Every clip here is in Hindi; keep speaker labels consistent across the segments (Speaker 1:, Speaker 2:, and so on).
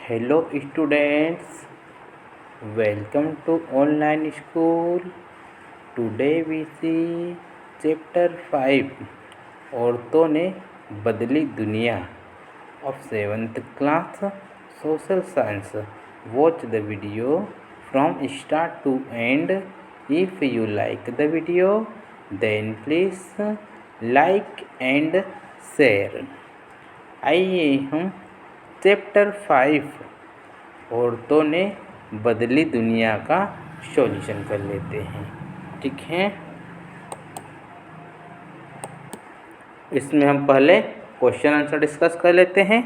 Speaker 1: Hello students, welcome to online school. Today we see chapter 5 औरतों ने बदली दुनिया of 7th class social science. Watch the video from start to end. If you like the video, then please like and share. आइए हम चैप्टर 5 औरतों ने बदली दुनिया का सॉल्यूशन कर लेते हैं। ठीक है, इसमें हम पहले क्वेश्चन आंसर डिस्कस कर लेते हैं।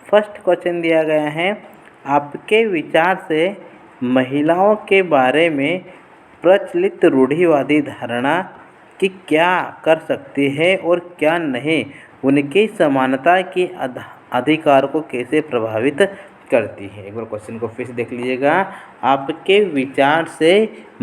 Speaker 1: फर्स्ट क्वेश्चन दिया गया है, आपके विचार से महिलाओं के बारे में प्रचलित रूढ़िवादी धारणा कि क्या कर सकती है और क्या नहीं, उनकी समानता के अधिकार को कैसे प्रभावित करती है। एक बार क्वेश्चन को फिर से देख लीजिएगा। आपके विचार से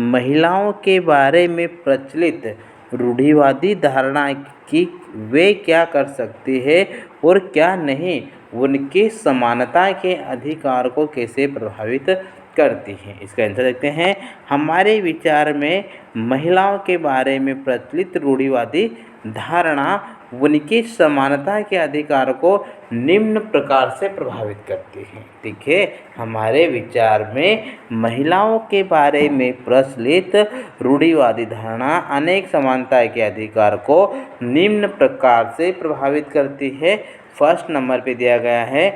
Speaker 1: महिलाओं के बारे में प्रचलित रूढ़िवादी धारणा कि वे क्या कर सकती है और क्या नहीं, उनकी समानता के अधिकार को कैसे प्रभावित करती हैं। इसका आंसर देखते हैं। हमारे विचार में महिलाओं के बारे में प्रचलित रूढ़िवादी धारणा उनकी समानता के अधिकार को निम्न प्रकार से प्रभावित करती है। ठीक है, हमारे विचार में महिलाओं के बारे में प्रचलित रूढ़िवादी धारणा अनेक समानता के अधिकार को निम्न प्रकार से प्रभावित करती है। फर्स्ट नंबर पे दिया गया है,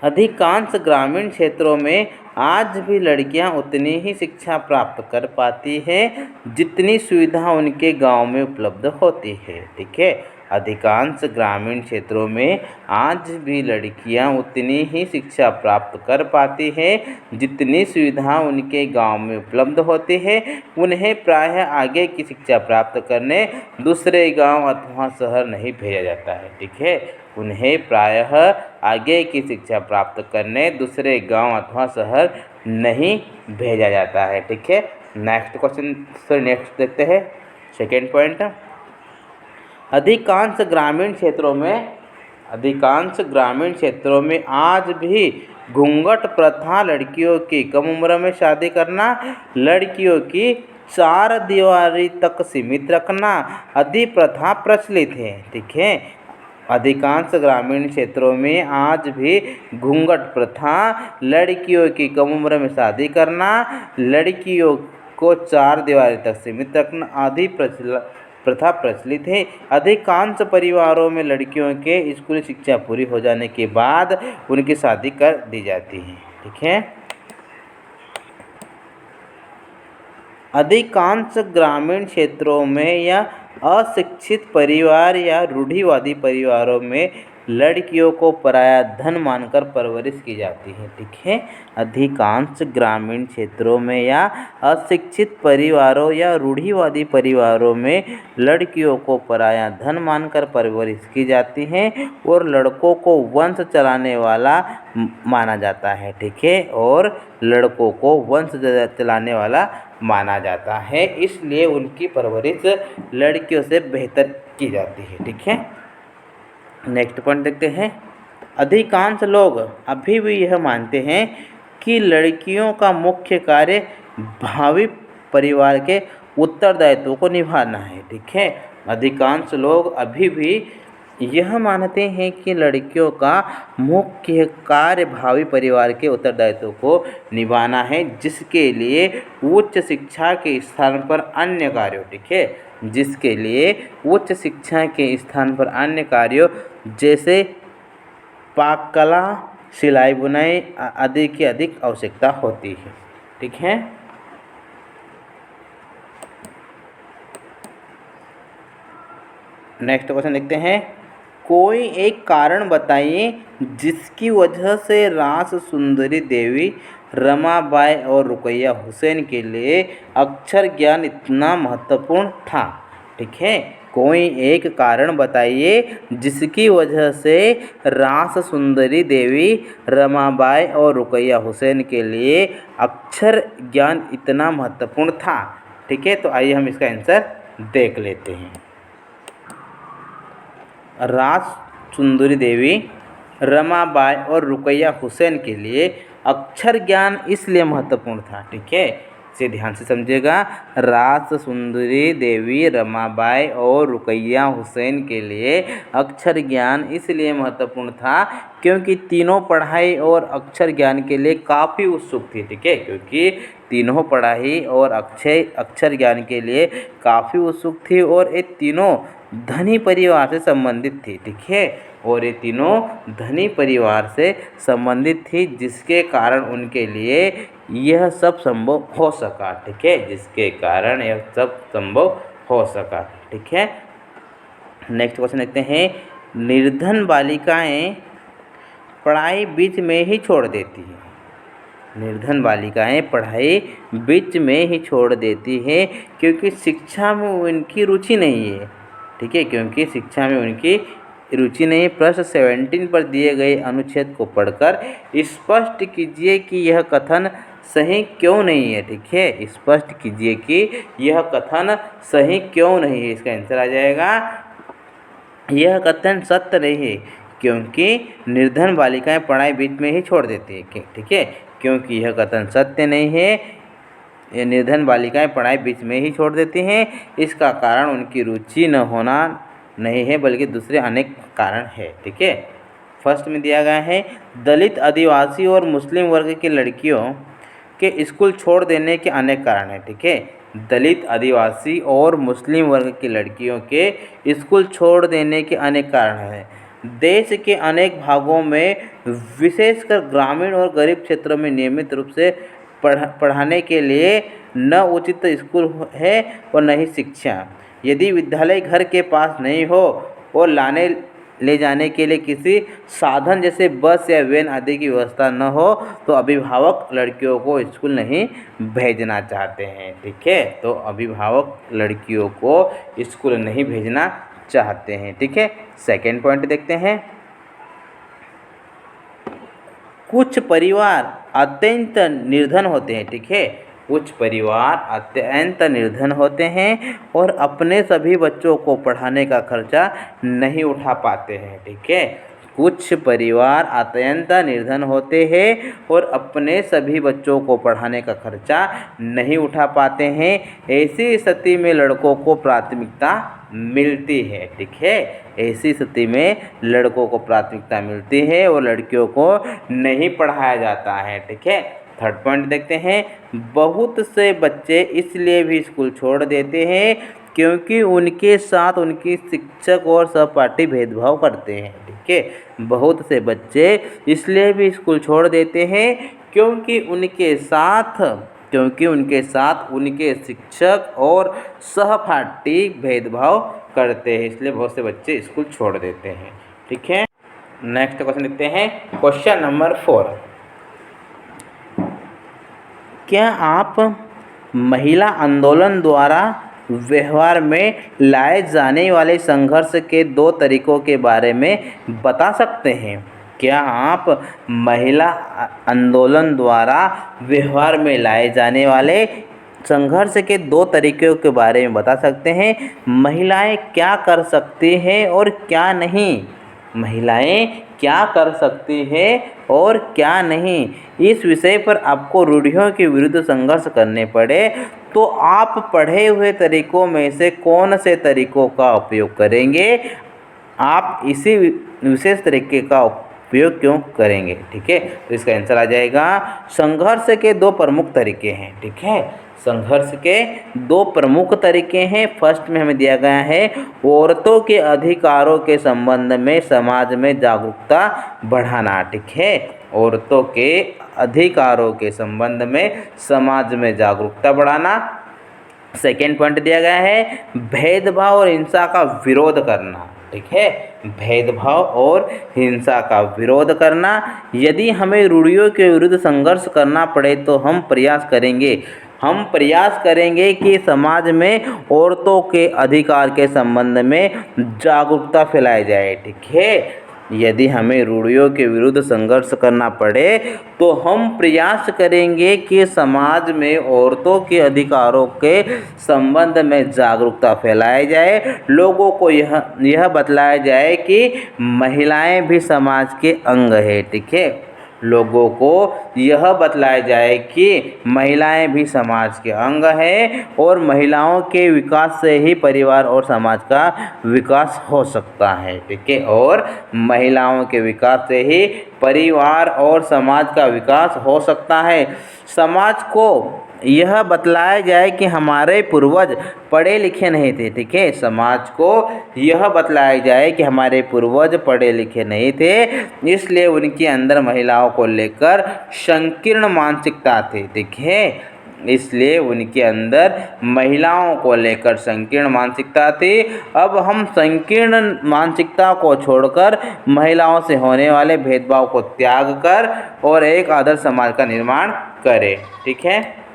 Speaker 1: अधिकांश ग्रामीण क्षेत्रों में आज भी लड़कियां उतनी ही शिक्षा प्राप्त कर पाती हैं जितनी सुविधा उनके गांव में उपलब्ध होती है। ठीक है, अधिकांश ग्रामीण क्षेत्रों में आज भी लड़कियां उतनी ही शिक्षा प्राप्त कर पाती हैं जितनी सुविधा उनके गांव में उपलब्ध होती है। उन्हें प्रायः आगे की शिक्षा प्राप्त करने दूसरे गांव अथवा शहर नहीं भेजा जाता है। ठीक है, उन्हें प्रायः आगे की शिक्षा प्राप्त करने दूसरे गांव अथवा शहर नहीं भेजा जाता है। ठीक है, नेक्स्ट क्वेश्चन सर नेक्स्ट देखते हैं। सेकेंड पॉइंट, अधिकांश ग्रामीण क्षेत्रों में आज भी घूंघट प्रथा, लड़कियों की कम उम्र में शादी करना, लड़कियों की चार दीवारी तक सीमित रखना आदि प्रथा प्रचलित है। ठीक है, अधिकांश ग्रामीण क्षेत्रों में आज भी घूंघट प्रथा, लड़कियों की कम उम्र में शादी करना, लड़कियों को चार दीवारी तक सीमित रखना आदि प्रथा प्रचलित है। अधिकांश परिवारों में लड़कियों के स्कूली शिक्षा पूरी हो जाने के बाद उनकी शादी कर दी जाती है। ठीक है, अधिकांश ग्रामीण क्षेत्रों में या अशिक्षित परिवार या रूढ़िवादी परिवारों में लड़कियों को पराया धन मानकर परवरिश की जाती है। ठीक है, अधिकांश ग्रामीण क्षेत्रों में या अशिक्षित परिवारों या रूढ़िवादी परिवारों में लड़कियों को पराया धन मानकर परवरिश की जाती है और लड़कों को वंश चलाने वाला माना जाता है। ठीक है, और लड़कों को वंश चलाने वाला माना जाता है, इसलिए उनकी परवरिश लड़कियों से बेहतर की जाती है। ठीक है, नेक्स्ट पॉइंट देखते हैं। अधिकांश लोग अभी भी यह मानते हैं कि लड़कियों का मुख्य कार्य भावी परिवार के उत्तरदायित्व को निभाना है। ठीक है, अधिकांश लोग अभी भी यह मानते हैं कि लड़कियों का मुख्य कार्य भावी परिवार के उत्तरदायित्व को निभाना है, जिसके लिए उच्च शिक्षा के स्थान पर अन्य कार्यों ठीक है जिसके लिए उच्च शिक्षा के स्थान पर अन्य कार्यों जैसे पाक कला, सिलाई बुनाई आदि की अधिक आवश्यकता होती है। ठीक है, नेक्स्ट क्वेश्चन देखते हैं। कोई एक कारण बताइए जिसकी वजह से रास सुंदरी देवी, रमाबाई और रुकैया हुसैन के लिए अक्षर ज्ञान इतना महत्वपूर्ण था। ठीक है, कोई एक कारण बताइए जिसकी वजह से रास सुंदरी देवी, रमाबाई और रुकैया हुसैन के लिए अक्षर ज्ञान इतना महत्वपूर्ण था। ठीक है, तो आइए हम इसका आंसर देख लेते हैं। रास सुंदरी देवी रमाबाई और रुकैया हुसैन के लिए अक्षर ज्ञान इसलिए महत्वपूर्ण था। ठीक है, इसे ध्यान से समझिएगा। रास सुंदरी देवी, रमाबाई और रुकैया हुसैन के लिए अक्षर ज्ञान इसलिए महत्वपूर्ण था क्योंकि तीनों पढ़ाई और अक्षर ज्ञान के लिए काफ़ी उत्सुक थी। ठीक है, क्योंकि तीनों पढ़ाई और अक्षर ज्ञान के लिए काफ़ी उत्सुक थी और ये तीनों धनी परिवार से संबंधित थी। ठीक है, और ये तीनों धनी परिवार से संबंधित थी, जिसके कारण उनके लिए यह सब संभव हो सका। ठीक है, जिसके कारण यह सब संभव हो सका। ठीक है, नेक्स्ट क्वेश्चन देखते हैं। निर्धन बालिकाएं पढ़ाई बीच में ही छोड़ देती हैं। निर्धन बालिकाएं पढ़ाई बीच में ही छोड़ देती हैं क्योंकि शिक्षा में उनकी रुचि नहीं है। ठीक है, क्योंकि शिक्षा में उनकी रुचि नहीं। प्रश्न 17 पर दिए गए अनुच्छेद को पढ़कर स्पष्ट कीजिए कि यह कथन सही क्यों नहीं है। ठीक है, स्पष्ट कीजिए कि यह कथन सही क्यों नहीं है। इसका आंसर आ जाएगा, यह कथन सत्य नहीं है क्योंकि निर्धन बालिकाएं पढ़ाई बीच में ही छोड़ देती है। ठीक है, क्योंकि यह कथन सत्य नहीं है। ये निर्धन बालिकाएं पढ़ाई बीच में ही छोड़ देती हैं। इसका कारण उनकी रुचि न होना नहीं है, बल्कि दूसरे अनेक कारण है। ठीक है, फर्स्ट में दिया गया है, दलित, आदिवासी और मुस्लिम वर्ग की लड़कियों के स्कूल छोड़ देने के अनेक कारण हैं। ठीक है, दलित, आदिवासी और मुस्लिम वर्ग की लड़कियों के स्कूल छोड़ देने के अनेक कारण हैं। देश के अनेक भागों में, विशेषकर ग्रामीण और गरीब क्षेत्रों में नियमित रूप से पढ़ाने के लिए न उचित स्कूल है और न ही शिक्षा। यदि विद्यालय घर के पास नहीं हो और ले जाने के लिए किसी साधन जैसे बस या वैन आदि की व्यवस्था न हो तो अभिभावक लड़कियों को स्कूल नहीं भेजना चाहते हैं। ठीक है, तो अभिभावक लड़कियों को स्कूल नहीं भेजना चाहते हैं। ठीक है, सेकेंड पॉइंट देखते हैं। कुछ परिवार अत्यंत निर्धन होते हैं। ठीक है, कुछ परिवार अत्यंत निर्धन होते हैं और अपने सभी बच्चों को पढ़ाने का खर्चा नहीं उठा पाते हैं। ठीक है, कुछ परिवार अत्यंत निर्धन होते हैं और अपने सभी बच्चों को पढ़ाने का खर्चा नहीं उठा पाते हैं। ऐसी स्थिति में लड़कों को प्राथमिकता मिलती है। ठीक है, ऐसी स्थिति में लड़कों को प्राथमिकता मिलती है और लड़कियों को नहीं पढ़ाया जाता है। ठीक है, थर्ड पॉइंट देखते हैं। बहुत से बच्चे इसलिए भी स्कूल छोड़ देते हैं क्योंकि उनके साथ उनकी शिक्षक और सहपाठी भेदभाव करते हैं। ठीक है, बहुत से बच्चे इसलिए भी स्कूल छोड़ देते हैं क्योंकि उनके साथ उनके शिक्षक और सहपाठी भेदभाव करते हैं, इसलिए बहुत से बच्चे स्कूल छोड़ देते हैं। ठीक है, नेक्स्ट क्वेश्चन देखते हैं। क्वेश्चन नंबर 4, क्या आप महिला आंदोलन द्वारा व्यवहार में लाए जाने वाले संघर्ष के 2 तरीकों के बारे में बता सकते हैं? क्या आप महिला आंदोलन द्वारा व्यवहार में लाए जाने वाले संघर्ष के 2 तरीकों के बारे में बता सकते हैं? महिलाएं क्या कर सकती हैं और क्या नहीं? महिलाएं क्या कर सकती हैं और क्या नहीं? इस विषय पर आपको रूढ़ियों के विरुद्ध संघर्ष करने पड़े तो आप पढ़े हुए तरीकों में से कौन से तरीकों का उपयोग करेंगे? आप इसी विशेष तरीके का उपयोग क्यों करेंगे? ठीक है, तो इसका आंसर आ जाएगा, संघर्ष के 2 प्रमुख तरीके हैं। ठीक है, संघर्ष के 2 प्रमुख तरीके हैं। फर्स्ट में हमें दिया गया है, औरतों के अधिकारों के संबंध में समाज में जागरूकता बढ़ाना। ठीक है, औरतों के अधिकारों के संबंध में समाज में जागरूकता बढ़ाना। सेकेंड पॉइंट दिया गया है, भेदभाव और हिंसा का विरोध करना। ठीक है, भेदभाव और हिंसा का विरोध करना। यदि हमें रूढ़ियों के विरुद्ध संघर्ष करना पड़े तो हम प्रयास करेंगे कि समाज में औरतों के अधिकार के संबंध में जागरूकता फैलाई जाए। ठीक है, यदि हमें रूढ़ियों के विरुद्ध संघर्ष करना पड़े तो हम प्रयास करेंगे कि समाज में औरतों के अधिकारों के संबंध में जागरूकता फैलाई जाए। लोगों को यह बतलाया जाए कि महिलाएं भी समाज के अंग है। ठीक है, लोगों को यह बतलाया जाए कि महिलाएं भी समाज के अंग हैं और महिलाओं के विकास से ही परिवार और समाज का विकास हो सकता है। ठीक है, और महिलाओं के विकास से ही परिवार और समाज का विकास हो सकता है। समाज को यह बतलाया जाए कि हमारे पूर्वज पढ़े लिखे नहीं थे। ठीक है, समाज को यह बतलाया जाए कि हमारे पूर्वज पढ़े लिखे नहीं थे, इसलिए उनके अंदर महिलाओं को लेकर संकीर्ण मानसिकता थी। ठीक है, इसलिए उनके अंदर महिलाओं को लेकर संकीर्ण मानसिकता थी। अब हम संकीर्ण मानसिकता को छोड़कर महिलाओं से होने वाले भेदभाव को त्याग कर और एक आदर्श समाज का निर्माण करें। ठीक है।